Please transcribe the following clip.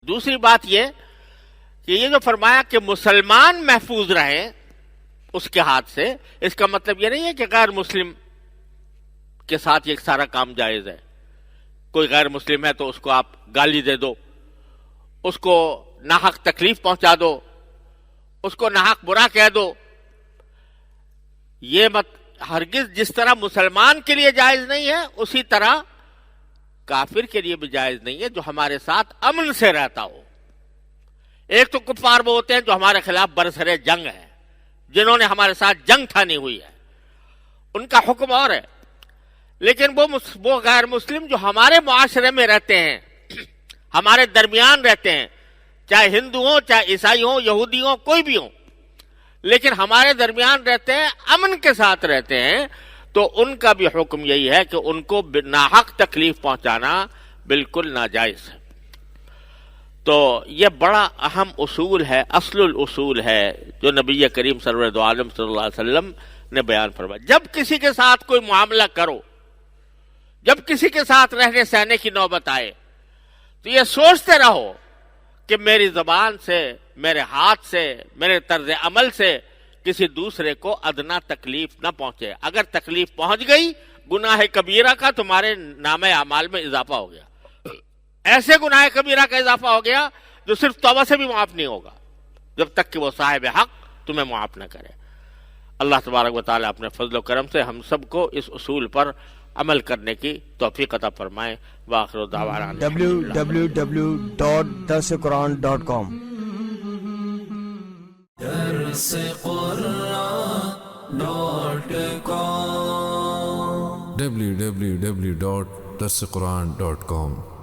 دوسری بات یہ کہ یہ جو فرمایا کہ مسلمان محفوظ رہیں اس کے ہاتھ سے، اس کا مطلب یہ نہیں ہے کہ غیر مسلم کے ساتھ یہ سارا کام جائز ہے. کوئی غیر مسلم ہے تو اس کو آپ گالی دے دو، اس کو ناحق تکلیف پہنچا دو، اس کو ناحق برا کہہ دو. یہ مت ہرگز جس طرح مسلمان کے لیے جائز نہیں ہے اسی طرح کافر کے لیے بھی جائز نہیں ہے جو ہمارے ساتھ امن سے رہتا ہو. ایک تو کفار وہ ہوتے ہیں جو ہمارے خلاف برسر جنگ ہے، جنہوں نے ہمارے ساتھ جنگ تھانی ہوئی ہے، ان کا حکم اور ہے. لیکن وہ غیر مسلم جو ہمارے معاشرے میں رہتے ہیں، ہمارے درمیان رہتے ہیں، چاہے ہندو ہوں، چاہے عیسائی ہوں، یہودی ہوں، کوئی بھی ہوں، لیکن ہمارے درمیان رہتے ہیں، امن کے ساتھ رہتے ہیں، تو ان کا بھی حکم یہی ہے کہ ان کو ناحق تکلیف پہنچانا بالکل ناجائز ہے. تو یہ بڑا اہم اصول ہے، اصل الاصول ہے جو نبی کریم سرور دو عالم صلی اللہ علیہ وسلم نے بیان فرمایا. جب کسی کے ساتھ کوئی معاملہ کرو، جب کسی کے ساتھ رہنے سہنے کی نوبت آئے، تو یہ سوچتے رہو کہ میری زبان سے، میرے ہاتھ سے، میرے طرز عمل سے کسی دوسرے کو ادنا تکلیف نہ پہنچے. اگر تکلیف پہنچ گئی گناہ کبیرہ کا تمہارے نامہ اعمال میں اضافہ ہو گیا. ایسے گناہ کبیرہ کا اضافہ ہو گیا جو صرف توبہ سے بھی معاف نہیں ہوگا جب تک کہ وہ صاحب حق تمہیں معاف نہ کرے. اللہ تبارک و تعالیٰ اپنے فضل و کرم سے ہم سب کو اس اصول پر عمل کرنے کی توفیق عطا فرمائے. وآخر دعوانا www.darsequran.com www.darsequran.com